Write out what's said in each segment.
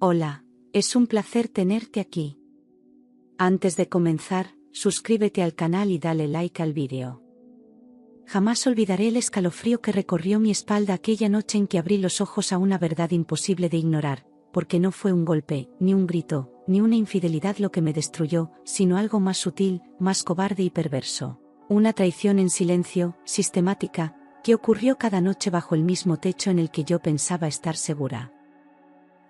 Hola, es un placer tenerte aquí. Antes de comenzar, suscríbete al canal y dale like al vídeo. Jamás olvidaré el escalofrío que recorrió mi espalda aquella noche en que abrí los ojos a una verdad imposible de ignorar, porque no fue un golpe, ni un grito, ni una infidelidad lo que me destruyó, sino algo más sutil, más cobarde y perverso. Una traición en silencio, sistemática, que ocurrió cada noche bajo el mismo techo en el que yo pensaba estar segura.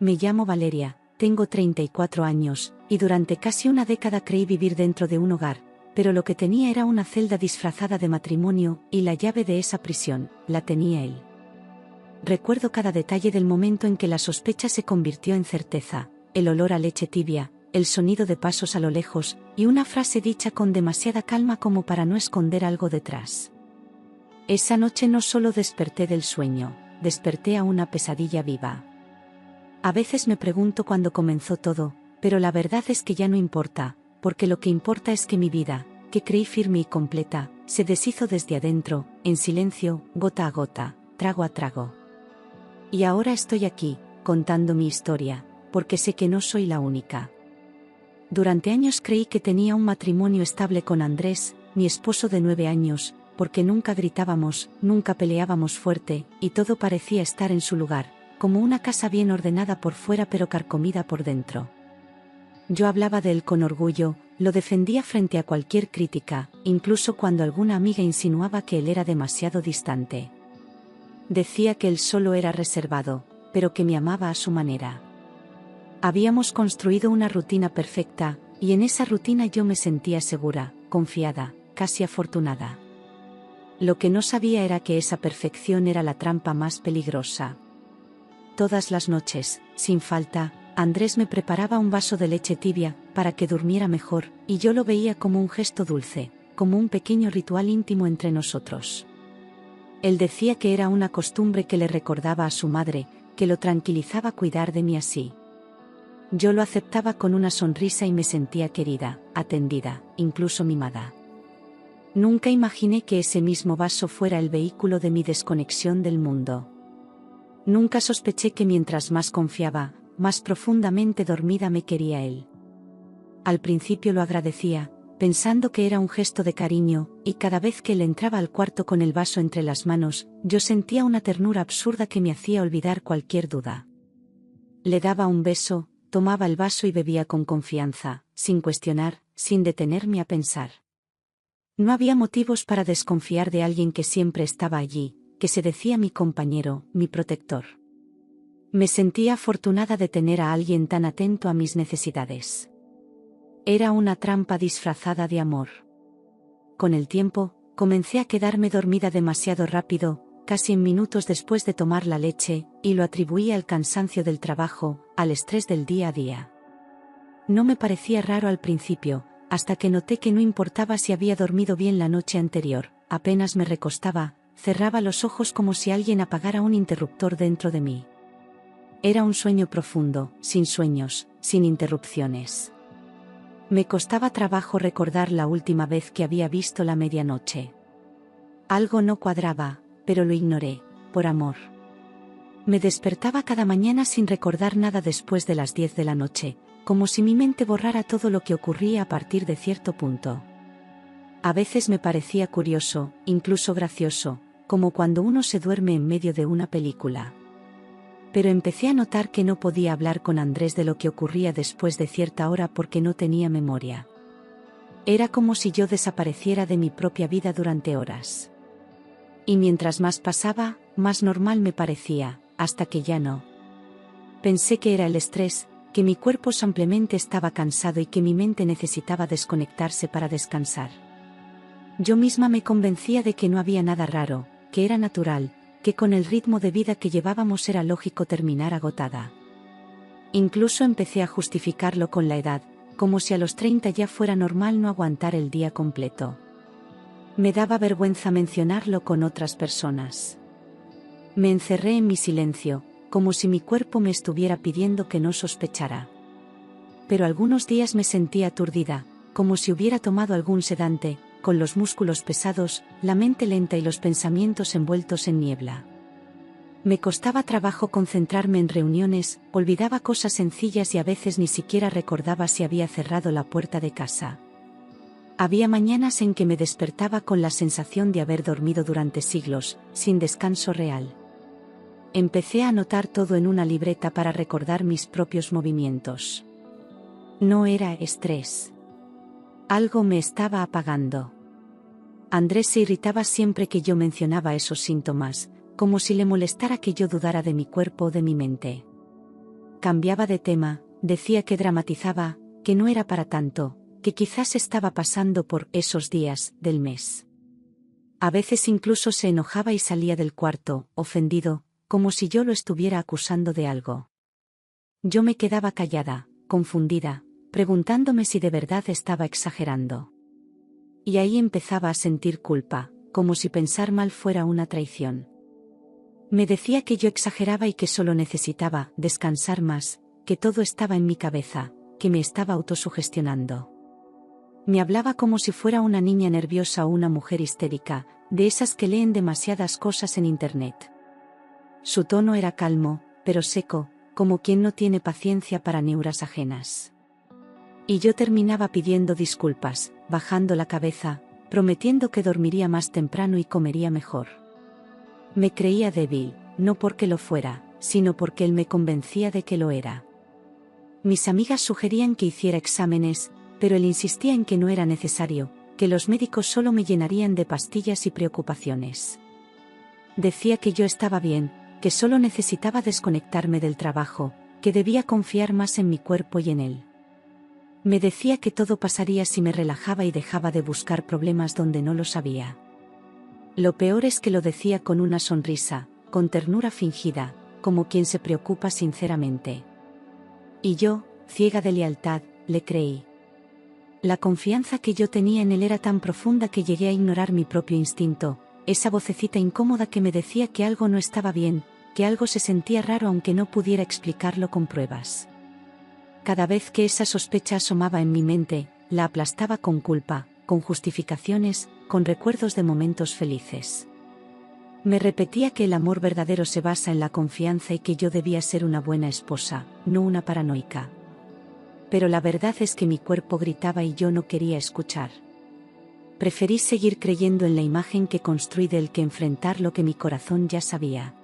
Me llamo Valeria, tengo 34 años, y durante casi una década creí vivir dentro de un hogar, pero lo que tenía era una celda disfrazada de matrimonio, y la llave de esa prisión, la tenía él. Recuerdo cada detalle del momento en que la sospecha se convirtió en certeza, el olor a leche tibia, el sonido de pasos a lo lejos, y una frase dicha con demasiada calma como para no esconder algo detrás. Esa noche no solo desperté del sueño, desperté a una pesadilla viva. A veces me pregunto cuándo comenzó todo, pero la verdad es que ya no importa, porque lo que importa es que mi vida, que creí firme y completa, se deshizo desde adentro, en silencio, gota a gota, trago a trago. Y ahora estoy aquí, contando mi historia, porque sé que no soy la única. Durante años creí que tenía un matrimonio estable con Andrés, mi esposo de 9 años, porque nunca gritábamos, nunca peleábamos fuerte, y todo parecía estar en su lugar, como una casa bien ordenada por fuera pero carcomida por dentro. Yo hablaba de él con orgullo, lo defendía frente a cualquier crítica, incluso cuando alguna amiga insinuaba que él era demasiado distante. Decía que él solo era reservado, pero que me amaba a su manera. Habíamos construido una rutina perfecta, y en esa rutina yo me sentía segura, confiada, casi afortunada. Lo que no sabía era que esa perfección era la trampa más peligrosa. Todas las noches, sin falta, Andrés me preparaba un vaso de leche tibia, para que durmiera mejor, y yo lo veía como un gesto dulce, como un pequeño ritual íntimo entre nosotros. Él decía que era una costumbre que le recordaba a su madre, que lo tranquilizaba cuidar de mí así. Yo lo aceptaba con una sonrisa y me sentía querida, atendida, incluso mimada. Nunca imaginé que ese mismo vaso fuera el vehículo de mi desconexión del mundo. Nunca sospeché que mientras más confiaba, más profundamente dormida me quería él. Al principio lo agradecía, pensando que era un gesto de cariño, y cada vez que él entraba al cuarto con el vaso entre las manos, yo sentía una ternura absurda que me hacía olvidar cualquier duda. Le daba un beso, tomaba el vaso y bebía con confianza, sin cuestionar, sin detenerme a pensar. No había motivos para desconfiar de alguien que siempre estaba allí, que se decía mi compañero, mi protector. Me sentía afortunada de tener a alguien tan atento a mis necesidades. Era una trampa disfrazada de amor. Con el tiempo, comencé a quedarme dormida demasiado rápido, casi en minutos después de tomar la leche, y lo atribuía al cansancio del trabajo, al estrés del día a día. No me parecía raro al principio, hasta que noté que no importaba si había dormido bien la noche anterior, apenas me recostaba, cerraba los ojos como si alguien apagara un interruptor dentro de mí. Era un sueño profundo, sin sueños, sin interrupciones. Me costaba trabajo recordar la última vez que había visto la medianoche. Algo no cuadraba, pero lo ignoré, por amor. Me despertaba cada mañana sin recordar nada después de las 10 de la noche, como si mi mente borrara todo lo que ocurría a partir de cierto punto. A veces me parecía curioso, incluso gracioso, como cuando uno se duerme en medio de una película. Pero empecé a notar que no podía hablar con Andrés de lo que ocurría después de cierta hora porque no tenía memoria. Era como si yo desapareciera de mi propia vida durante horas. Y mientras más pasaba, más normal me parecía, hasta que ya no. Pensé que era el estrés, que mi cuerpo simplemente estaba cansado y que mi mente necesitaba desconectarse para descansar. Yo misma me convencía de que no había nada raro, que era natural, que con el ritmo de vida que llevábamos era lógico terminar agotada. Incluso empecé a justificarlo con la edad, como si a los 30 ya fuera normal no aguantar el día completo. Me daba vergüenza mencionarlo con otras personas. Me encerré en mi silencio, como si mi cuerpo me estuviera pidiendo que no sospechara. Pero algunos días me sentía aturdida, como si hubiera tomado algún sedante, con los músculos pesados, la mente lenta y los pensamientos envueltos en niebla. Me costaba trabajo concentrarme en reuniones, olvidaba cosas sencillas y a veces ni siquiera recordaba si había cerrado la puerta de casa. Había mañanas en que me despertaba con la sensación de haber dormido durante siglos, sin descanso real. Empecé a anotar todo en una libreta para recordar mis propios movimientos. No era estrés. Algo me estaba apagando. Andrés se irritaba siempre que yo mencionaba esos síntomas, como si le molestara que yo dudara de mi cuerpo o de mi mente. Cambiaba de tema, decía que dramatizaba, que no era para tanto, que quizás estaba pasando por esos días del mes. A veces incluso se enojaba y salía del cuarto, ofendido, como si yo lo estuviera acusando de algo. Yo me quedaba callada, confundida, preguntándome si de verdad estaba exagerando. Y ahí empezaba a sentir culpa, como si pensar mal fuera una traición. Me decía que yo exageraba y que solo necesitaba descansar más, que todo estaba en mi cabeza, que me estaba autosugestionando. Me hablaba como si fuera una niña nerviosa o una mujer histérica, de esas que leen demasiadas cosas en internet. Su tono era calmo, pero seco, como quien no tiene paciencia para neuras ajenas. Y yo terminaba pidiendo disculpas, bajando la cabeza, prometiendo que dormiría más temprano y comería mejor. Me creía débil, no porque lo fuera, sino porque él me convencía de que lo era. Mis amigas sugerían que hiciera exámenes, pero él insistía en que no era necesario, que los médicos solo me llenarían de pastillas y preocupaciones. Decía que yo estaba bien, que solo necesitaba desconectarme del trabajo, que debía confiar más en mi cuerpo y en él. Me decía que todo pasaría si me relajaba y dejaba de buscar problemas donde no los había. Lo peor es que lo decía con una sonrisa, con ternura fingida, como quien se preocupa sinceramente. Y yo, ciega de lealtad, le creí. La confianza que yo tenía en él era tan profunda que llegué a ignorar mi propio instinto, esa vocecita incómoda que me decía que algo no estaba bien, que algo se sentía raro aunque no pudiera explicarlo con pruebas. Cada vez que esa sospecha asomaba en mi mente, la aplastaba con culpa, con justificaciones, con recuerdos de momentos felices. Me repetía que el amor verdadero se basa en la confianza y que yo debía ser una buena esposa, no una paranoica. Pero la verdad es que mi cuerpo gritaba y yo no quería escuchar. Preferí seguir creyendo en la imagen que construí del que enfrentar lo que mi corazón ya sabía.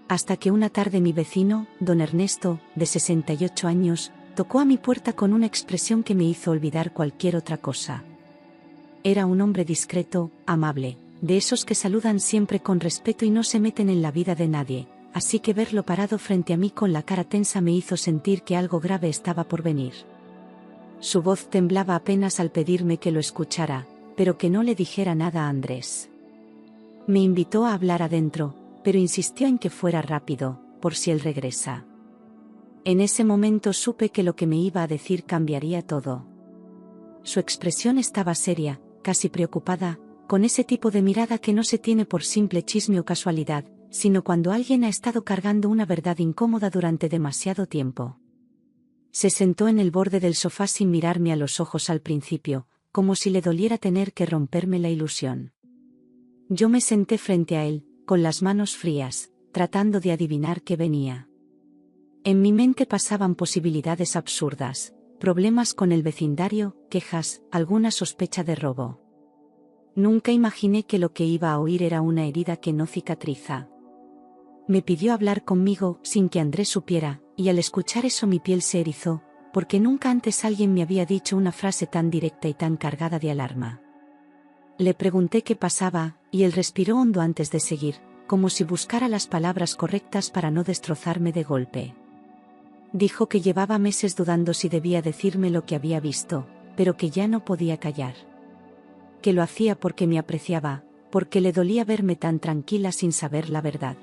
Hasta que una tarde mi vecino, don Ernesto, de 68 años, tocó a mi puerta con una expresión que me hizo olvidar cualquier otra cosa. Era un hombre discreto, amable, de esos que saludan siempre con respeto y no se meten en la vida de nadie, así que verlo parado frente a mí con la cara tensa me hizo sentir que algo grave estaba por venir. Su voz temblaba apenas al pedirme que lo escuchara, pero que no le dijera nada a Andrés. Me invitó a hablar adentro, pero insistió en que fuera rápido, por si él regresa. En ese momento supe que lo que me iba a decir cambiaría todo. Su expresión estaba seria, casi preocupada, con ese tipo de mirada que no se tiene por simple chisme o casualidad, sino cuando alguien ha estado cargando una verdad incómoda durante demasiado tiempo. Se sentó en el borde del sofá sin mirarme a los ojos al principio, como si le doliera tener que romperme la ilusión. Yo me senté frente a él, con las manos frías, tratando de adivinar qué venía. En mi mente pasaban posibilidades absurdas, problemas con el vecindario, quejas, alguna sospecha de robo. Nunca imaginé que lo que iba a oír era una herida que no cicatriza. Me pidió hablar conmigo sin que Andrés supiera, y al escuchar eso mi piel se erizó, porque nunca antes alguien me había dicho una frase tan directa y tan cargada de alarma. Le pregunté qué pasaba, y él respiró hondo antes de seguir, como si buscara las palabras correctas para no destrozarme de golpe. Dijo que llevaba meses dudando si debía decirme lo que había visto, pero que ya no podía callar. Que lo hacía porque me apreciaba, porque le dolía verme tan tranquila sin saber la verdad.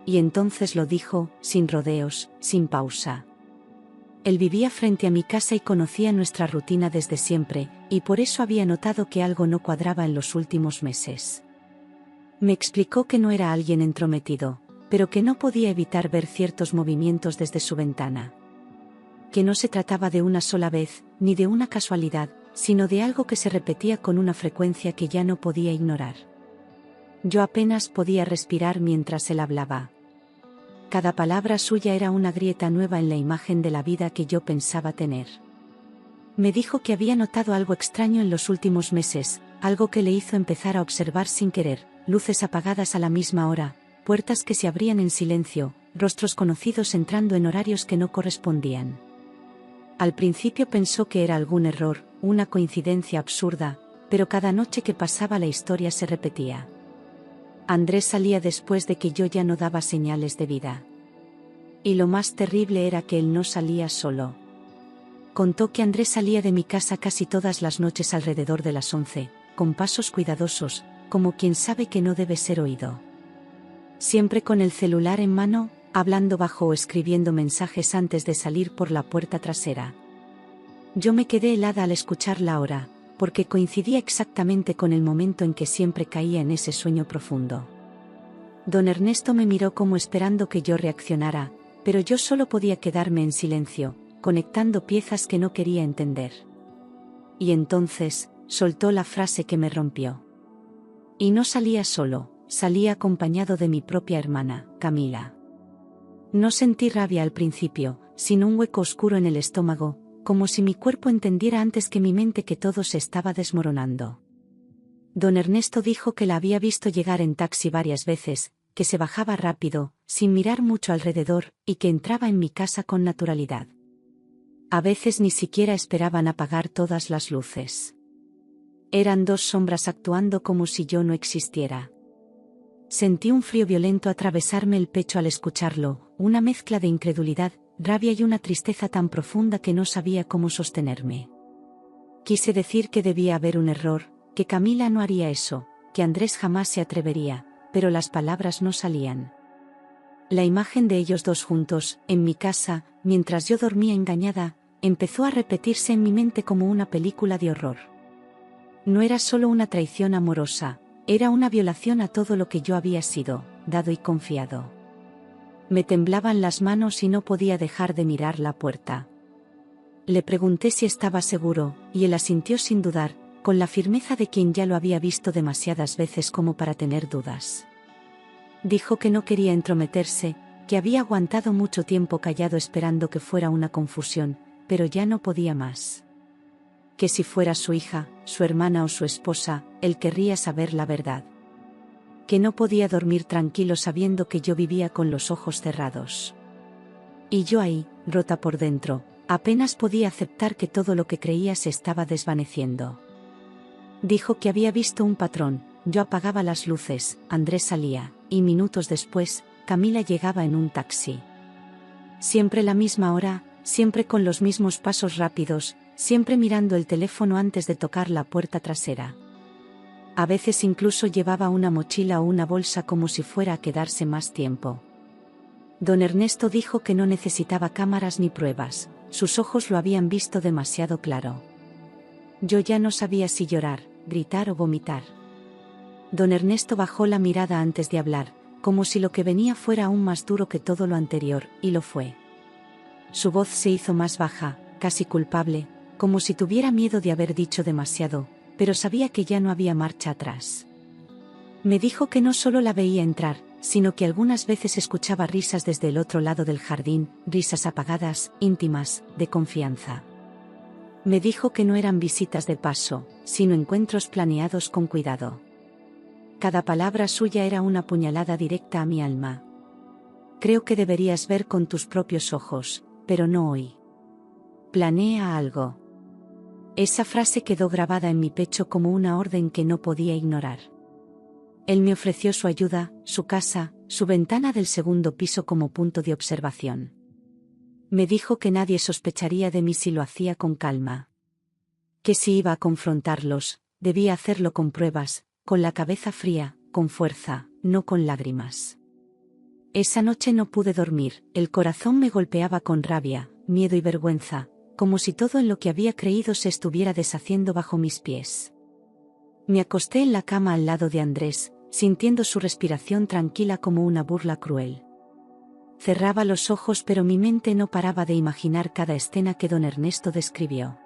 Y entonces lo dijo, sin rodeos, sin pausa. Él vivía frente a mi casa y conocía nuestra rutina desde siempre, y por eso había notado que algo no cuadraba en los últimos meses. Me explicó que no era alguien entrometido, pero que no podía evitar ver ciertos movimientos desde su ventana. Que no se trataba de una sola vez, ni de una casualidad, sino de algo que se repetía con una frecuencia que ya no podía ignorar. Yo apenas podía respirar mientras él hablaba. Cada palabra suya era una grieta nueva en la imagen de la vida que yo pensaba tener. Me dijo que había notado algo extraño en los últimos meses, algo que le hizo empezar a observar sin querer, luces apagadas a la misma hora, puertas que se abrían en silencio, rostros conocidos entrando en horarios que no correspondían. Al principio pensó que era algún error, una coincidencia absurda, pero cada noche que pasaba la historia se repetía. Andrés salía después de que yo ya no daba señales de vida. Y lo más terrible era que él no salía solo. Contó que Andrés salía de mi casa casi todas las noches alrededor de las 11, con pasos cuidadosos, como quien sabe que no debe ser oído. Siempre con el celular en mano, hablando bajo o escribiendo mensajes antes de salir por la puerta trasera. Yo me quedé helada al escuchar la hora, porque coincidía exactamente con el momento en que siempre caía en ese sueño profundo. Don Ernesto me miró como esperando que yo reaccionara, pero yo solo podía quedarme en silencio, conectando piezas que no quería entender. Y entonces, soltó la frase que me rompió. Y no salía solo, salía acompañado de mi propia hermana, Camila. No sentí rabia al principio, sino un hueco oscuro en el estómago, como si mi cuerpo entendiera antes que mi mente que todo se estaba desmoronando. Don Ernesto dijo que la había visto llegar en taxi varias veces, que se bajaba rápido, sin mirar mucho alrededor, y que entraba en mi casa con naturalidad. A veces ni siquiera esperaban apagar todas las luces. Eran dos sombras actuando como si yo no existiera. Sentí un frío violento atravesarme el pecho al escucharlo, una mezcla de incredulidad, rabia y una tristeza tan profunda que no sabía cómo sostenerme. Quise decir que debía haber un error, que Camila no haría eso, que Andrés jamás se atrevería, pero las palabras no salían. La imagen de ellos dos juntos, en mi casa, mientras yo dormía engañada, empezó a repetirse en mi mente como una película de horror. No era solo una traición amorosa, era una violación a todo lo que yo había sido, dado y confiado. Me temblaban las manos y no podía dejar de mirar la puerta. Le pregunté si estaba seguro, y él asintió sin dudar, con la firmeza de quien ya lo había visto demasiadas veces como para tener dudas. Dijo que no quería entrometerse, que había aguantado mucho tiempo callado esperando que fuera una confusión, pero ya no podía más. Que si fuera su hija, su hermana o su esposa, él querría saber la verdad. Que no podía dormir tranquilo sabiendo que yo vivía con los ojos cerrados. Y yo ahí, rota por dentro, apenas podía aceptar que todo lo que creía se estaba desvaneciendo. Dijo que había visto un patrón, yo apagaba las luces, Andrés salía, y minutos después, Camila llegaba en un taxi. Siempre la misma hora, siempre con los mismos pasos rápidos, siempre mirando el teléfono antes de tocar la puerta trasera. A veces incluso llevaba una mochila o una bolsa como si fuera a quedarse más tiempo. Don Ernesto dijo que no necesitaba cámaras ni pruebas, sus ojos lo habían visto demasiado claro. Yo ya no sabía si llorar, gritar o vomitar. Don Ernesto bajó la mirada antes de hablar, como si lo que venía fuera aún más duro que todo lo anterior, y lo fue. Su voz se hizo más baja, casi culpable, como si tuviera miedo de haber dicho demasiado, pero sabía que ya no había marcha atrás. Me dijo que no solo la veía entrar, sino que algunas veces escuchaba risas desde el otro lado del jardín, risas apagadas, íntimas, de confianza. Me dijo que no eran visitas de paso, sino encuentros planeados con cuidado. Cada palabra suya era una puñalada directa a mi alma. Creo que deberías ver con tus propios ojos, pero no hoy. Planea algo. Esa frase quedó grabada en mi pecho como una orden que no podía ignorar. Él me ofreció su ayuda, su casa, su ventana del segundo piso como punto de observación. Me dijo que nadie sospecharía de mí si lo hacía con calma. Que si iba a confrontarlos, debía hacerlo con pruebas, con la cabeza fría, con fuerza, no con lágrimas. Esa noche no pude dormir, el corazón me golpeaba con rabia, miedo y vergüenza, como si todo en lo que había creído se estuviera deshaciendo bajo mis pies. Me acosté en la cama al lado de Andrés, sintiendo su respiración tranquila como una burla cruel. Cerraba los ojos pero mi mente no paraba de imaginar cada escena que don Ernesto describió.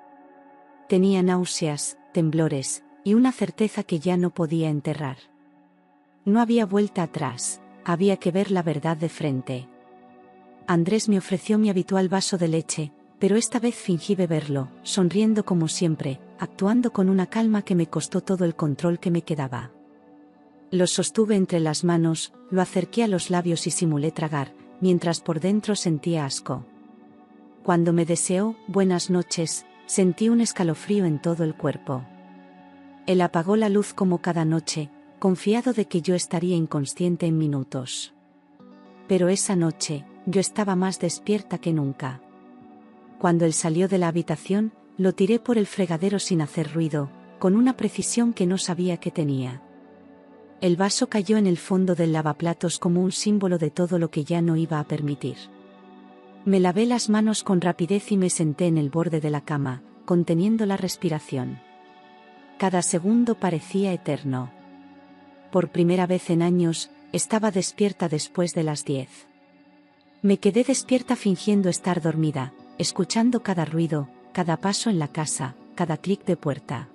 Tenía náuseas, temblores, y una certeza que ya no podía enterrar. No había vuelta atrás, había que ver la verdad de frente. Andrés me ofreció mi habitual vaso de leche, pero esta vez fingí beberlo, sonriendo como siempre, actuando con una calma que me costó todo el control que me quedaba. Lo sostuve entre las manos, lo acerqué a los labios y simulé tragar, mientras por dentro sentía asco. Cuando me deseó buenas noches, sentí un escalofrío en todo el cuerpo. Él apagó la luz como cada noche, confiado de que yo estaría inconsciente en minutos. Pero esa noche, yo estaba más despierta que nunca. Cuando él salió de la habitación, lo tiré por el fregadero sin hacer ruido, con una precisión que no sabía que tenía. El vaso cayó en el fondo del lavaplatos como un símbolo de todo lo que ya no iba a permitir. Me lavé las manos con rapidez y me senté en el borde de la cama, conteniendo la respiración. Cada segundo parecía eterno. Por primera vez en años, estaba despierta después de las 10. Me quedé despierta fingiendo estar dormida, escuchando cada ruido, cada paso en la casa, cada clic de puerta.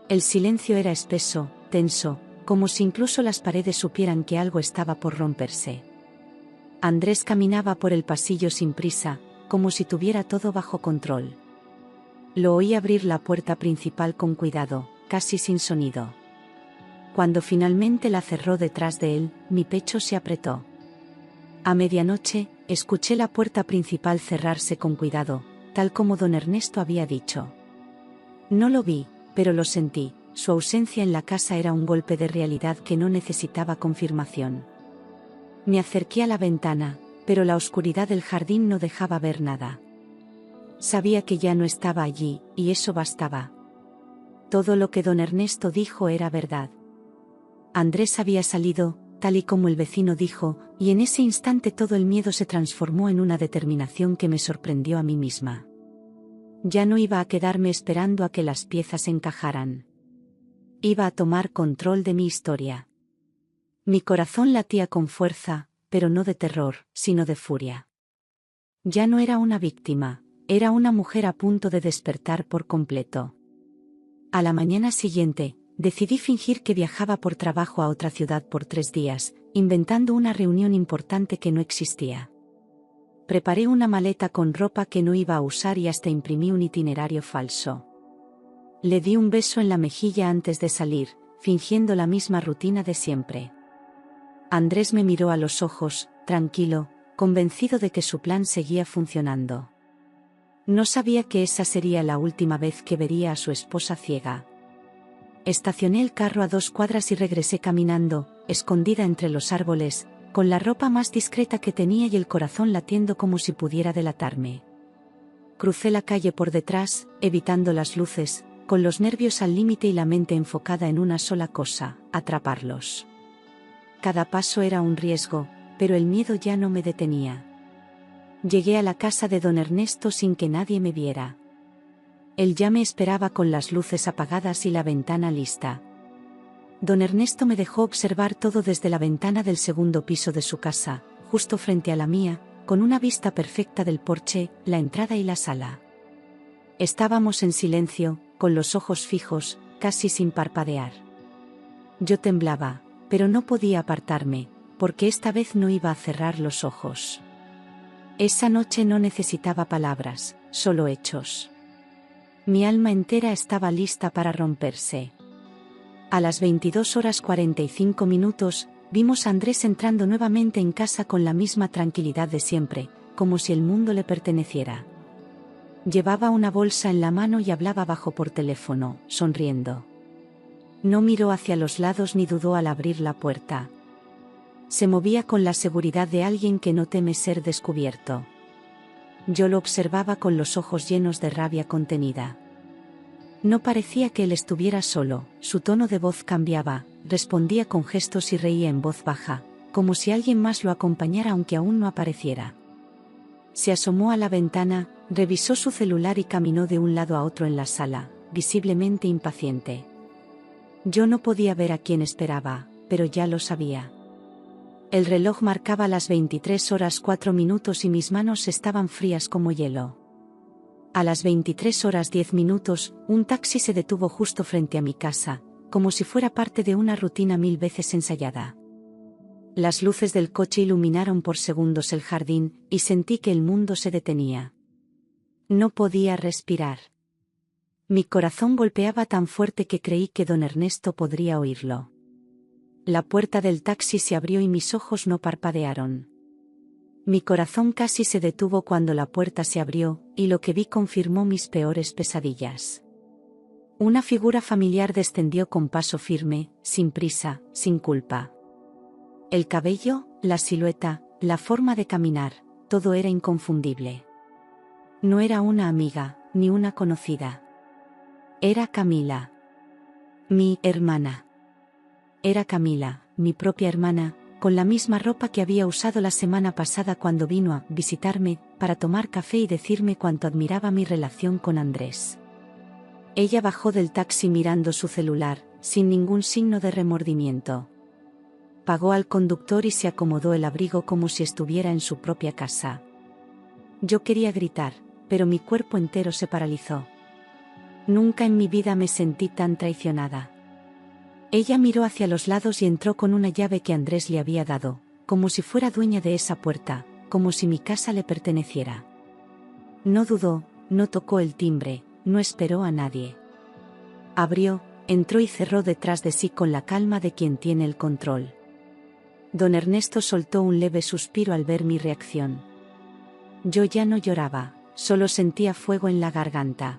El silencio era espeso, tenso, como si incluso las paredes supieran que algo estaba por romperse. Andrés caminaba por el pasillo sin prisa, como si tuviera todo bajo control. Lo oí abrir la puerta principal con cuidado, casi sin sonido. Cuando finalmente la cerró detrás de él, mi pecho se apretó. A medianoche, escuché la puerta principal cerrarse con cuidado, tal como don Ernesto había dicho. No lo vi, pero lo sentí, su ausencia en la casa era un golpe de realidad que no necesitaba confirmación. Me acerqué a la ventana, pero la oscuridad del jardín no dejaba ver nada. Sabía que ya no estaba allí, y eso bastaba. Todo lo que don Ernesto dijo era verdad. Andrés había salido, tal y como el vecino dijo, y en ese instante todo el miedo se transformó en una determinación que me sorprendió a mí misma. Ya no iba a quedarme esperando a que las piezas encajaran. Iba a tomar control de mi historia. Mi corazón latía con fuerza, pero no de terror, sino de furia. Ya no era una víctima, era una mujer a punto de despertar por completo. A la mañana siguiente, decidí fingir que viajaba por trabajo a otra ciudad por 3 días, inventando una reunión importante que no existía. Preparé una maleta con ropa que no iba a usar y hasta imprimí un itinerario falso. Le di un beso en la mejilla antes de salir, fingiendo la misma rutina de siempre. Andrés me miró a los ojos, tranquilo, convencido de que su plan seguía funcionando. No sabía que esa sería la última vez que vería a su esposa ciega. Estacioné el carro a 2 cuadras y regresé caminando, escondida entre los árboles, con la ropa más discreta que tenía y el corazón latiendo como si pudiera delatarme. Crucé la calle por detrás, evitando las luces, con los nervios al límite y la mente enfocada en una sola cosa, atraparlos. Cada paso era un riesgo, pero el miedo ya no me detenía. Llegué a la casa de don Ernesto sin que nadie me viera. Él ya me esperaba con las luces apagadas y la ventana lista. Don Ernesto me dejó observar todo desde la ventana del segundo piso de su casa, justo frente a la mía, con una vista perfecta del porche, la entrada y la sala. Estábamos en silencio, con los ojos fijos, casi sin parpadear. Yo temblaba, pero no podía apartarme, porque esta vez no iba a cerrar los ojos. Esa noche no necesitaba palabras, solo hechos. Mi alma entera estaba lista para romperse. A las 22:45, vimos a Andrés entrando nuevamente en casa con la misma tranquilidad de siempre, como si el mundo le perteneciera. Llevaba una bolsa en la mano y hablaba bajo por teléfono, sonriendo. No miró hacia los lados ni dudó al abrir la puerta. Se movía con la seguridad de alguien que no teme ser descubierto. Yo lo observaba con los ojos llenos de rabia contenida. No parecía que él estuviera solo, su tono de voz cambiaba, respondía con gestos y reía en voz baja, como si alguien más lo acompañara aunque aún no apareciera. Se asomó a la ventana, revisó su celular y caminó de un lado a otro en la sala, visiblemente impaciente. Yo no podía ver a quién esperaba, pero ya lo sabía. El reloj marcaba las 23:04 y mis manos estaban frías como hielo. A las 23:10, un taxi se detuvo justo frente a mi casa, como si fuera parte de una rutina 1000 veces ensayada. Las luces del coche iluminaron por segundos el jardín, y sentí que el mundo se detenía. No podía respirar. Mi corazón golpeaba tan fuerte que creí que don Ernesto podría oírlo. La puerta del taxi se abrió y mis ojos no parpadearon. Mi corazón casi se detuvo cuando la puerta se abrió, y lo que vi confirmó mis peores pesadillas. Una figura familiar descendió con paso firme, sin prisa, sin culpa. El cabello, la silueta, la forma de caminar, todo era inconfundible. No era una amiga, ni una conocida. Era Camila. Mi hermana. Era Camila, mi propia hermana, con la misma ropa que había usado la semana pasada cuando vino a visitarme, para tomar café y decirme cuánto admiraba mi relación con Andrés. Ella bajó del taxi mirando su celular, sin ningún signo de remordimiento. Pagó al conductor y se acomodó el abrigo como si estuviera en su propia casa. Yo quería gritar, pero mi cuerpo entero se paralizó. Nunca en mi vida me sentí tan traicionada. Ella miró hacia los lados y entró con una llave que Andrés le había dado, como si fuera dueña de esa puerta, como si mi casa le perteneciera. No dudó, no tocó el timbre, no esperó a nadie. Abrió, entró y cerró detrás de sí con la calma de quien tiene el control. Don Ernesto soltó un leve suspiro al ver mi reacción. Yo ya no lloraba, solo sentía fuego en la garganta.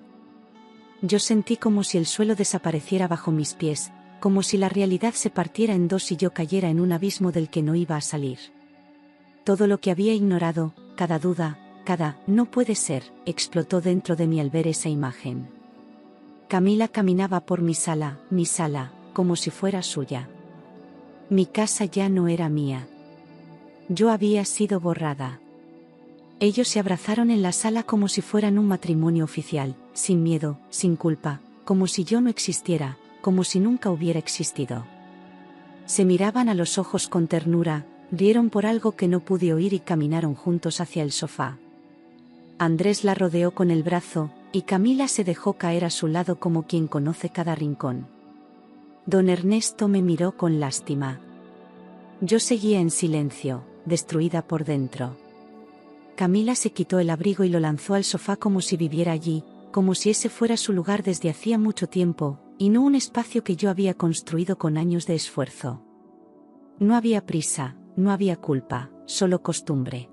Yo sentí como si el suelo desapareciera bajo mis pies, como si la realidad se partiera en dos y yo cayera en un abismo del que no iba a salir. Todo lo que había ignorado, cada duda, cada «no puede ser», explotó dentro de mí al ver esa imagen. Camila caminaba por mi sala, como si fuera suya. Mi casa ya no era mía. Yo había sido borrada. Ellos se abrazaron en la sala como si fueran un matrimonio oficial, sin miedo, sin culpa, como si yo no existiera, como si nunca hubiera existido. Se miraban a los ojos con ternura, rieron por algo que no pude oír y caminaron juntos hacia el sofá. Andrés la rodeó con el brazo, y Camila se dejó caer a su lado como quien conoce cada rincón. Don Ernesto me miró con lástima. Yo seguía en silencio, destruida por dentro. Camila se quitó el abrigo y lo lanzó al sofá como si viviera allí, como si ese fuera su lugar desde hacía mucho tiempo, y no un espacio que yo había construido con años de esfuerzo. No había prisa, no había culpa, solo costumbre.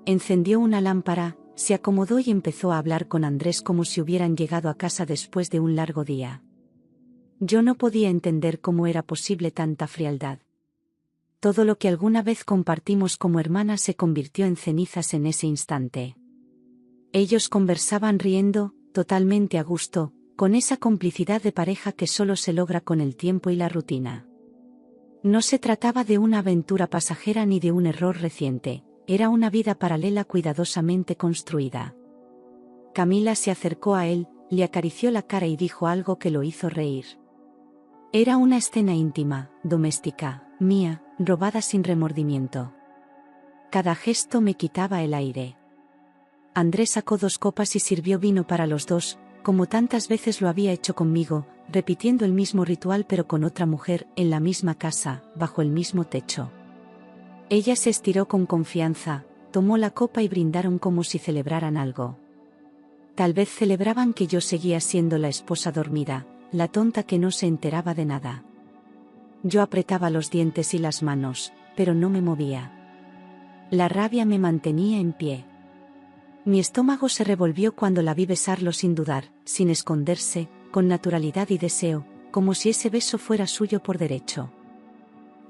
Encendió una lámpara, se acomodó y empezó a hablar con Andrés como si hubieran llegado a casa después de un largo día. Yo no podía entender cómo era posible tanta frialdad. Todo lo que alguna vez compartimos como hermanas se convirtió en cenizas en ese instante. Ellos conversaban riendo, totalmente a gusto, con esa complicidad de pareja que solo se logra con el tiempo y la rutina. No se trataba de una aventura pasajera ni de un error reciente, era una vida paralela cuidadosamente construida. Camila se acercó a él, le acarició la cara y dijo algo que lo hizo reír. Era una escena íntima, doméstica, mía, robada sin remordimiento. Cada gesto me quitaba el aire. Andrés sacó 2 copas y sirvió vino para los dos, como tantas veces lo había hecho conmigo, repitiendo el mismo ritual pero con otra mujer, en la misma casa, bajo el mismo techo. Ella se estiró con confianza, tomó la copa y brindaron como si celebraran algo. Tal vez celebraban que yo seguía siendo la esposa dormida, la tonta que no se enteraba de nada. Yo apretaba los dientes y las manos, pero no me movía. La rabia me mantenía en pie. Mi estómago se revolvió cuando la vi besarlo sin dudar, sin esconderse, con naturalidad y deseo, como si ese beso fuera suyo por derecho.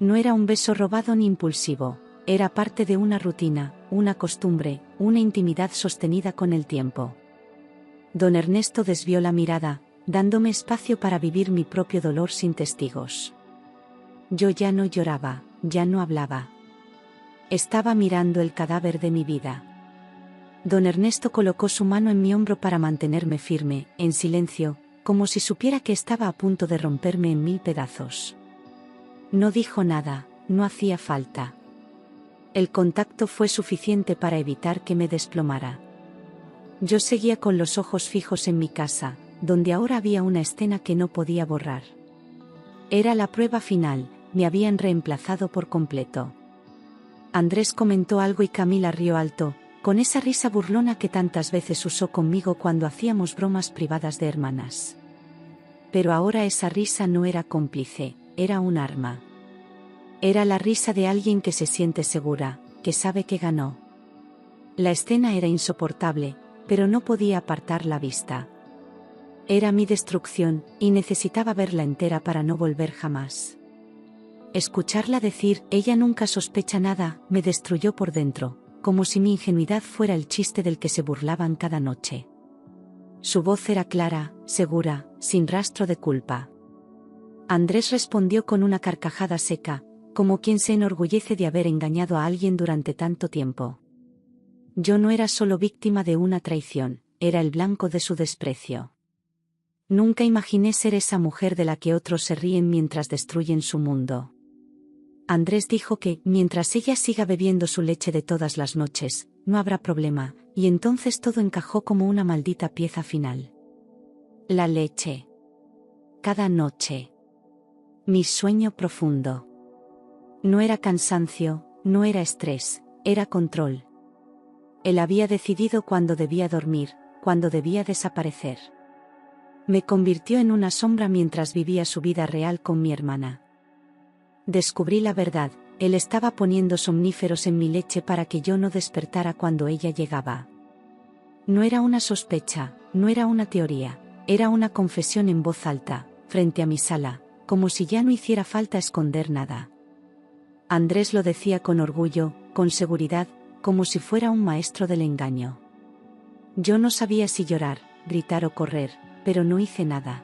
No era un beso robado ni impulsivo, era parte de una rutina, una costumbre, una intimidad sostenida con el tiempo. Don Ernesto desvió la mirada, dándome espacio para vivir mi propio dolor sin testigos. Yo ya no lloraba, ya no hablaba. Estaba mirando el cadáver de mi vida. Don Ernesto colocó su mano en mi hombro para mantenerme firme, en silencio, como si supiera que estaba a punto de romperme en 1000 pedazos. No dijo nada, no hacía falta. El contacto fue suficiente para evitar que me desplomara. Yo seguía con los ojos fijos en mi casa, donde ahora había una escena que no podía borrar. Era la prueba final, me habían reemplazado por completo. Andrés comentó algo y Camila rió alto, con esa risa burlona que tantas veces usó conmigo cuando hacíamos bromas privadas de hermanas. Pero ahora esa risa no era cómplice, era un arma. Era la risa de alguien que se siente segura, que sabe que ganó. La escena era insoportable, pero no podía apartar la vista. Era mi destrucción, y necesitaba verla entera para no volver jamás. Escucharla decir, ella nunca sospecha nada, me destruyó por dentro, como si mi ingenuidad fuera el chiste del que se burlaban cada noche. Su voz era clara, segura, sin rastro de culpa. Andrés respondió con una carcajada seca, como quien se enorgullece de haber engañado a alguien durante tanto tiempo. Yo no era solo víctima de una traición, era el blanco de su desprecio. Nunca imaginé ser esa mujer de la que otros se ríen mientras destruyen su mundo. Andrés dijo que, mientras ella siga bebiendo su leche de todas las noches, no habrá problema, y entonces todo encajó como una maldita pieza final. La leche. Cada noche. Mi sueño profundo. No era cansancio, no era estrés, era control. Él había decidido cuándo debía dormir, cuándo debía desaparecer. Me convirtió en una sombra mientras vivía su vida real con mi hermana. Descubrí la verdad, él estaba poniendo somníferos en mi leche para que yo no despertara cuando ella llegaba. No era una sospecha, no era una teoría, era una confesión en voz alta, frente a mi sala, como si ya no hiciera falta esconder nada. Andrés lo decía con orgullo, con seguridad, como si fuera un maestro del engaño. Yo no sabía si llorar, gritar o correr, pero no hice nada.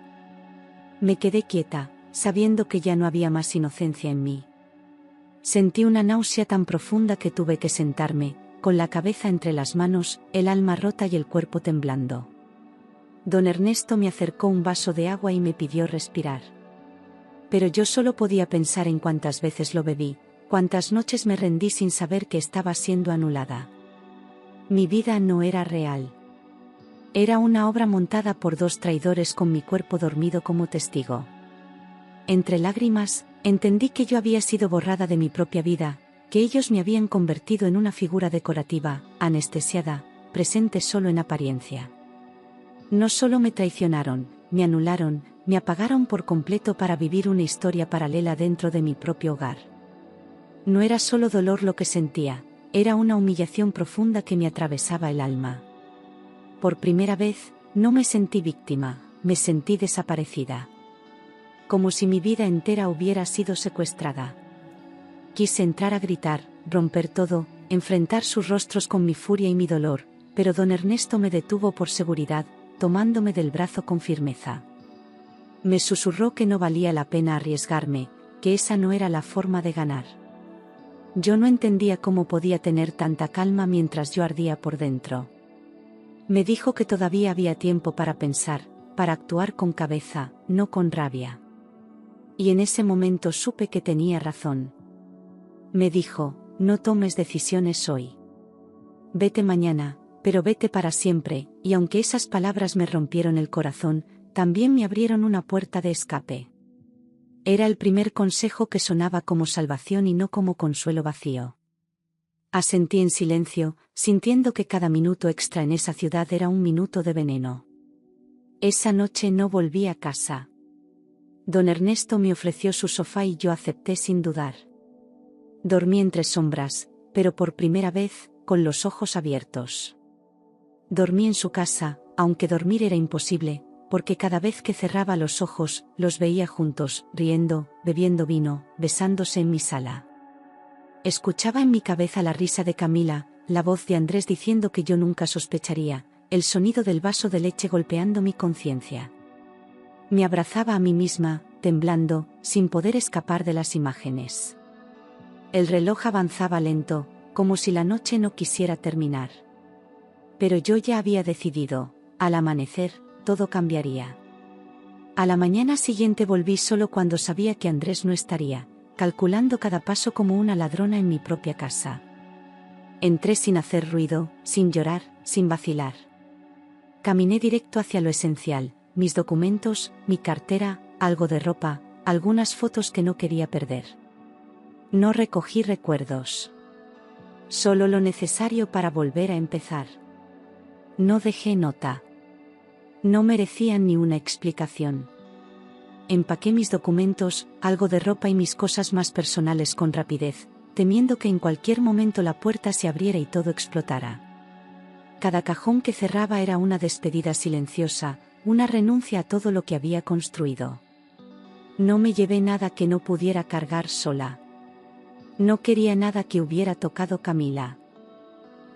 Me quedé quieta, sabiendo que ya no había más inocencia en mí. Sentí una náusea tan profunda que tuve que sentarme, con la cabeza entre las manos, el alma rota y el cuerpo temblando. Don Ernesto me acercó un vaso de agua y me pidió respirar. Pero yo solo podía pensar en cuántas veces lo bebí, cuántas noches me rendí sin saber que estaba siendo anulada. Mi vida no era real. Era una obra montada por dos traidores con mi cuerpo dormido como testigo. Entre lágrimas, entendí que yo había sido borrada de mi propia vida, que ellos me habían convertido en una figura decorativa, anestesiada, presente solo en apariencia. No solo me traicionaron, me anularon, me apagaron por completo para vivir una historia paralela dentro de mi propio hogar. No era solo dolor lo que sentía, era una humillación profunda que me atravesaba el alma. Por primera vez, no me sentí víctima, me sentí desaparecida. Como si mi vida entera hubiera sido secuestrada. Quise entrar a gritar, romper todo, enfrentar sus rostros con mi furia y mi dolor, pero don Ernesto me detuvo por seguridad, tomándome del brazo con firmeza. Me susurró que no valía la pena arriesgarme, que esa no era la forma de ganar. Yo no entendía cómo podía tener tanta calma mientras yo ardía por dentro. Me dijo que todavía había tiempo para pensar, para actuar con cabeza, no con rabia. Y en ese momento supe que tenía razón. Me dijo, no tomes decisiones hoy. Vete mañana, pero vete para siempre, y aunque esas palabras me rompieron el corazón, también me abrieron una puerta de escape. Era el primer consejo que sonaba como salvación y no como consuelo vacío. Asentí en silencio, sintiendo que cada minuto extra en esa ciudad era un minuto de veneno. Esa noche no volví a casa. Don Ernesto me ofreció su sofá y yo acepté sin dudar. Dormí entre sombras, pero por primera vez, con los ojos abiertos. Dormí en su casa, aunque dormir era imposible, porque cada vez que cerraba los ojos, los veía juntos, riendo, bebiendo vino, besándose en mi sala. Escuchaba en mi cabeza la risa de Camila, la voz de Andrés diciendo que yo nunca sospecharía, el sonido del vaso de leche golpeando mi conciencia. Me abrazaba a mí misma, temblando, sin poder escapar de las imágenes. El reloj avanzaba lento, como si la noche no quisiera terminar. Pero yo ya había decidido, al amanecer, todo cambiaría. A la mañana siguiente volví solo cuando sabía que Andrés no estaría, calculando cada paso como una ladrona en mi propia casa. Entré sin hacer ruido, sin llorar, sin vacilar. Caminé directo hacia lo esencial, mis documentos, mi cartera, algo de ropa, algunas fotos que no quería perder. No recogí recuerdos. Solo lo necesario para volver a empezar. No dejé nota. No merecían ni una explicación. Empaqué mis documentos, algo de ropa y mis cosas más personales con rapidez, temiendo que en cualquier momento la puerta se abriera y todo explotara. Cada cajón que cerraba era una despedida silenciosa, una renuncia a todo lo que había construido. No me llevé nada que no pudiera cargar sola. No quería nada que hubiera tocado Camila.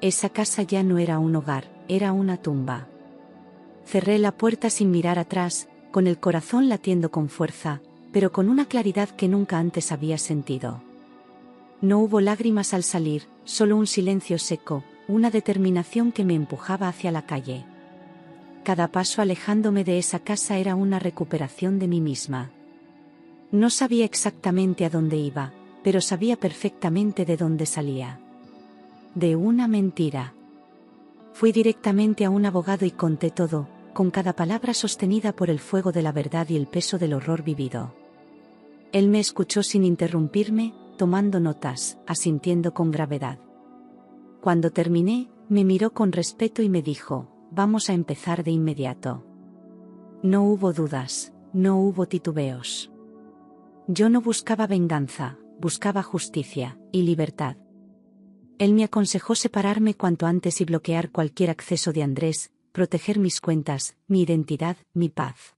Esa casa ya no era un hogar, era una tumba. Cerré la puerta sin mirar atrás, con el corazón latiendo con fuerza, pero con una claridad que nunca antes había sentido. No hubo lágrimas al salir, solo un silencio seco, una determinación que me empujaba hacia la calle. Cada paso alejándome de esa casa era una recuperación de mí misma. No sabía exactamente a dónde iba, pero sabía perfectamente de dónde salía. De una mentira. Fui directamente a un abogado y conté todo, con cada palabra sostenida por el fuego de la verdad y el peso del horror vivido. Él me escuchó sin interrumpirme, tomando notas, asintiendo con gravedad. Cuando terminé, me miró con respeto y me dijo: «Vamos a empezar de inmediato». No hubo dudas, no hubo titubeos. Yo no buscaba venganza, buscaba justicia y libertad. Él me aconsejó separarme cuanto antes y bloquear cualquier acceso de Andrés, proteger mis cuentas, mi identidad, mi paz.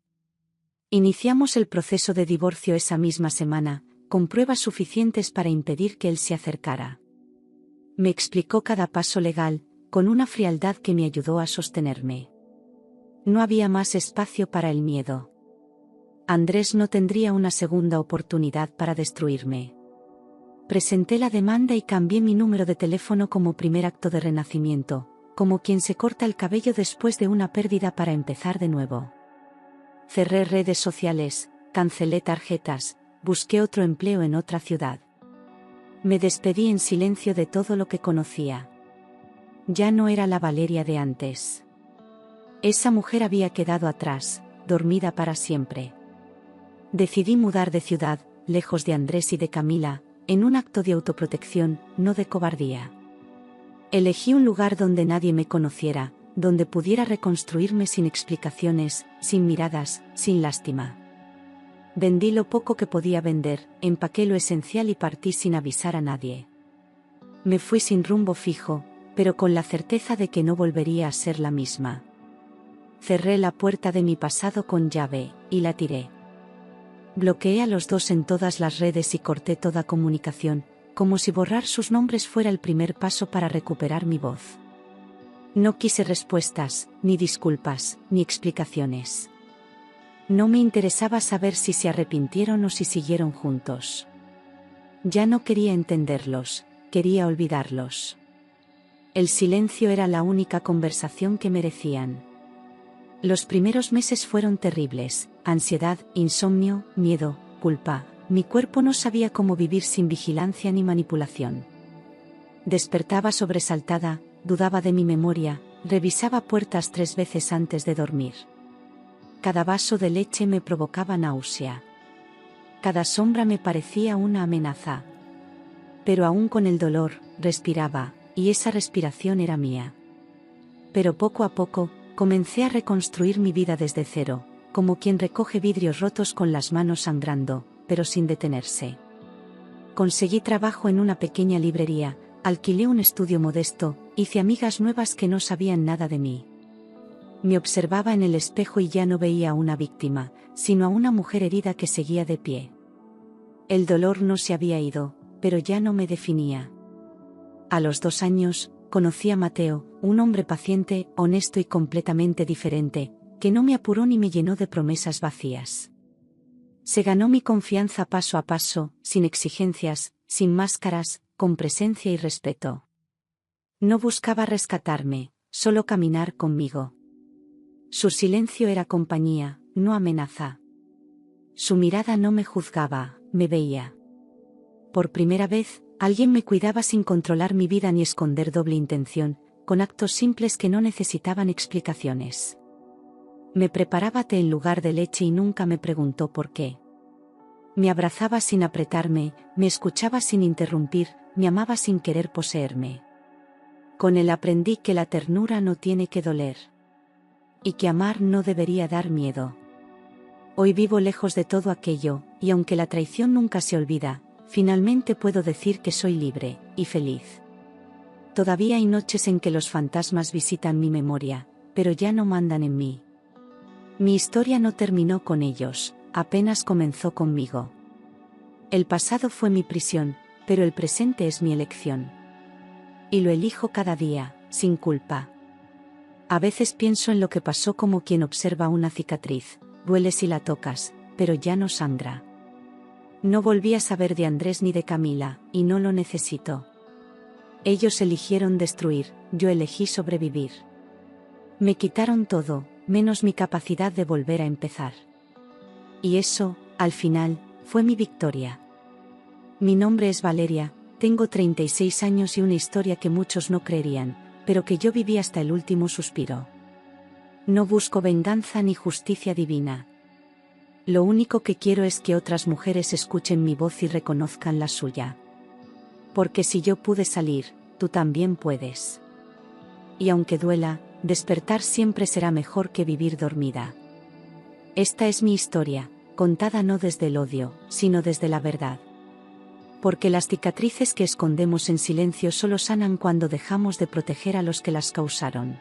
Iniciamos el proceso de divorcio esa misma semana, con pruebas suficientes para impedir que él se acercara. Me explicó cada paso legal, con una frialdad que me ayudó a sostenerme. No había más espacio para el miedo. Andrés no tendría una segunda oportunidad para destruirme. Presenté la demanda y cambié mi número de teléfono como primer acto de renacimiento, como quien se corta el cabello después de una pérdida para empezar de nuevo. Cerré redes sociales, cancelé tarjetas, busqué otro empleo en otra ciudad. Me despedí en silencio de todo lo que conocía. Ya no era la Valeria de antes. Esa mujer había quedado atrás, dormida para siempre. Decidí mudar de ciudad, lejos de Andrés y de Camila, en un acto de autoprotección, no de cobardía. Elegí un lugar donde nadie me conociera, donde pudiera reconstruirme sin explicaciones, sin miradas, sin lástima. Vendí lo poco que podía vender, empaqué lo esencial y partí sin avisar a nadie. Me fui sin rumbo fijo, pero con la certeza de que no volvería a ser la misma. Cerré la puerta de mi pasado con llave, y la tiré. Bloqueé a los dos en todas las redes y corté toda comunicación, como si borrar sus nombres fuera el primer paso para recuperar mi voz. No quise respuestas, ni disculpas, ni explicaciones. No me interesaba saber si se arrepintieron o si siguieron juntos. Ya no quería entenderlos, quería olvidarlos. El silencio era la única conversación que merecían. Los primeros meses fueron terribles: ansiedad, insomnio, miedo, culpa. Mi cuerpo no sabía cómo vivir sin vigilancia ni manipulación. Despertaba sobresaltada, dudaba de mi memoria, revisaba puertas 3 veces antes de dormir. Cada vaso de leche me provocaba náusea. Cada sombra me parecía una amenaza. Pero aún con el dolor, respiraba, y esa respiración era mía. Pero poco a poco, comencé a reconstruir mi vida desde cero, como quien recoge vidrios rotos con las manos sangrando, pero sin detenerse. Conseguí trabajo en una pequeña librería, alquilé un estudio modesto, hice amigas nuevas que no sabían nada de mí. Me observaba en el espejo y ya no veía a una víctima, sino a una mujer herida que seguía de pie. El dolor no se había ido, pero ya no me definía. A los 2 años, conocí a Mateo, un hombre paciente, honesto y completamente diferente, que no me apuró ni me llenó de promesas vacías. Se ganó mi confianza paso a paso, sin exigencias, sin máscaras, con presencia y respeto. No buscaba rescatarme, solo caminar conmigo. Su silencio era compañía, no amenaza. Su mirada no me juzgaba, me veía. Por primera vez, alguien me cuidaba sin controlar mi vida ni esconder doble intención, con actos simples que no necesitaban explicaciones. Me preparaba té en lugar de leche y nunca me preguntó por qué. Me abrazaba sin apretarme, me escuchaba sin interrumpir, me amaba sin querer poseerme. Con él aprendí que la ternura no tiene que doler. Y que amar no debería dar miedo. Hoy vivo lejos de todo aquello, y aunque la traición nunca se olvida, finalmente puedo decir que soy libre y feliz. Todavía hay noches en que los fantasmas visitan mi memoria, pero ya no mandan en mí. Mi historia no terminó con ellos, apenas comenzó conmigo. El pasado fue mi prisión, pero el presente es mi elección. Y lo elijo cada día, sin culpa. A veces pienso en lo que pasó como quien observa una cicatriz, duele si la tocas, pero ya no sangra. No volví a saber de Andrés ni de Camila, y no lo necesito. Ellos eligieron destruir, yo elegí sobrevivir. Me quitaron todo, menos mi capacidad de volver a empezar. Y eso, al final, fue mi victoria. Mi nombre es Valeria, tengo 36 años y una historia que muchos no creerían, pero que yo viví hasta el último suspiro. No busco venganza ni justicia divina. Lo único que quiero es que otras mujeres escuchen mi voz y reconozcan la suya. Porque si yo pude salir, tú también puedes. Y aunque duela, despertar siempre será mejor que vivir dormida. Esta es mi historia, contada no desde el odio, sino desde la verdad. Porque las cicatrices que escondemos en silencio solo sanan cuando dejamos de proteger a los que las causaron.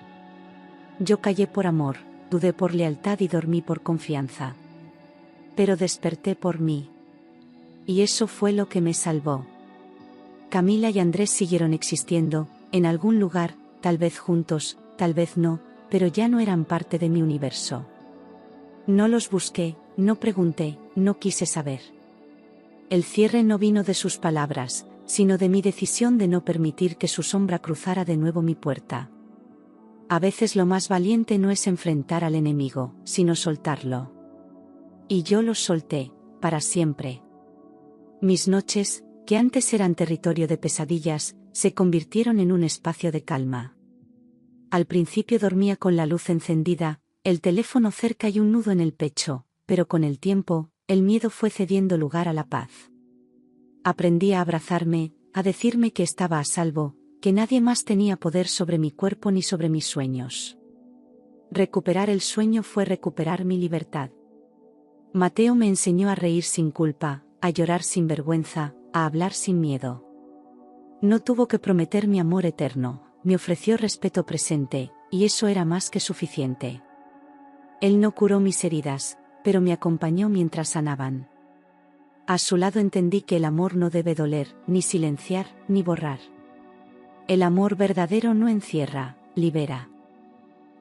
Yo callé por amor, dudé por lealtad y dormí por confianza. Pero desperté por mí. Y eso fue lo que me salvó. Camila y Andrés siguieron existiendo, en algún lugar, tal vez juntos, tal vez no, pero ya no eran parte de mi universo. No los busqué, no pregunté, no quise saber. El cierre no vino de sus palabras, sino de mi decisión de no permitir que su sombra cruzara de nuevo mi puerta. A veces lo más valiente no es enfrentar al enemigo, sino soltarlo. Y yo los solté, para siempre. Mis noches, que antes eran territorio de pesadillas, se convirtieron en un espacio de calma. Al principio dormía con la luz encendida, el teléfono cerca y un nudo en el pecho, pero con el tiempo, el miedo fue cediendo lugar a la paz. Aprendí a abrazarme, a decirme que estaba a salvo, que nadie más tenía poder sobre mi cuerpo ni sobre mis sueños. Recuperar el sueño fue recuperar mi libertad. Mateo me enseñó a reír sin culpa, a llorar sin vergüenza, a hablar sin miedo. No tuvo que prometer mi amor eterno, me ofreció respeto presente, y eso era más que suficiente. Él no curó mis heridas, pero me acompañó mientras sanaban. A su lado entendí que el amor no debe doler, ni silenciar, ni borrar. El amor verdadero no encierra, libera.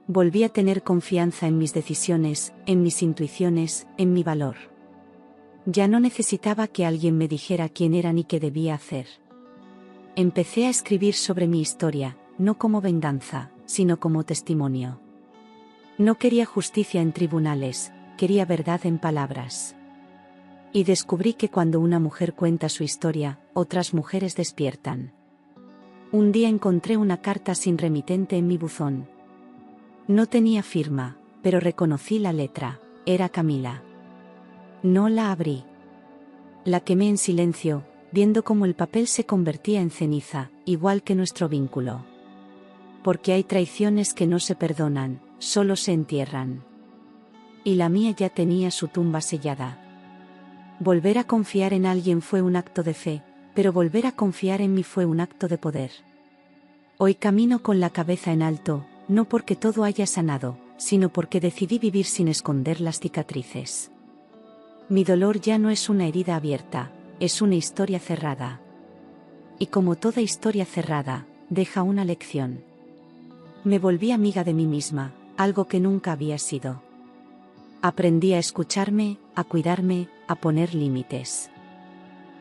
Volví a tener confianza en mis decisiones, en mis intuiciones, en mi valor. Ya no necesitaba que alguien me dijera quién era ni qué debía hacer. Empecé a escribir sobre mi historia, no como venganza, sino como testimonio. No quería justicia en tribunales, quería verdad en palabras. Y descubrí que cuando una mujer cuenta su historia, otras mujeres despiertan. Un día encontré una carta sin remitente en mi buzón. No tenía firma, pero reconocí la letra, era Camila. No la abrí. La quemé en silencio, viendo cómo el papel se convertía en ceniza, igual que nuestro vínculo. Porque hay traiciones que no se perdonan, solo se entierran. Y la mía ya tenía su tumba sellada. Volver a confiar en alguien fue un acto de fe, pero volver a confiar en mí fue un acto de poder. Hoy camino con la cabeza en alto, no porque todo haya sanado, sino porque decidí vivir sin esconder las cicatrices. Mi dolor ya no es una herida abierta, es una historia cerrada. Y como toda historia cerrada, deja una lección. Me volví amiga de mí misma, algo que nunca había sido. Aprendí a escucharme, a cuidarme, a poner límites.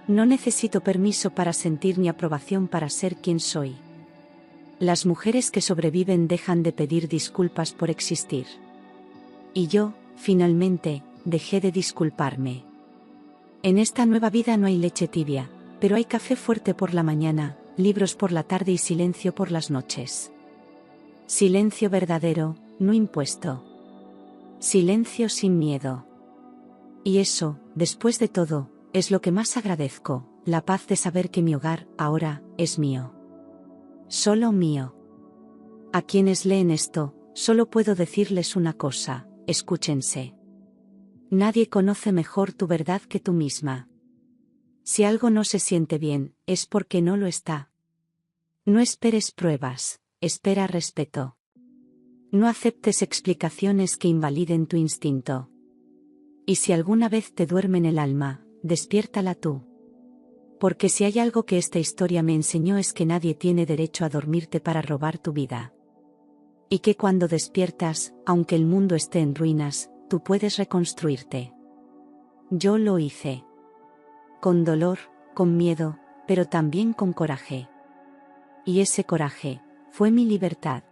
No necesito permiso para sentir ni aprobación para ser quien soy. Las mujeres que sobreviven dejan de pedir disculpas por existir. Y yo, finalmente, dejé de disculparme. En esta nueva vida no hay leche tibia, pero hay café fuerte por la mañana, libros por la tarde y silencio por las noches. Silencio verdadero, no impuesto. Silencio sin miedo. Y eso, después de todo, Es lo que más agradezco, la paz de saber que mi hogar, ahora, es mío. Solo mío. A quienes leen esto, solo puedo decirles una cosa: escúchense. Nadie conoce mejor tu verdad que tú misma. Si algo no se siente bien, es porque no lo está. No esperes pruebas, espera respeto. No aceptes explicaciones que invaliden tu instinto. Y si alguna vez te duerme en el alma, despiértala tú. Porque si hay algo que esta historia me enseñó es que nadie tiene derecho a dormirte para robar tu vida. Y que cuando despiertas, aunque el mundo esté en ruinas, tú puedes reconstruirte. Yo lo hice. Con dolor, con miedo, pero también con coraje. Y ese coraje fue mi libertad.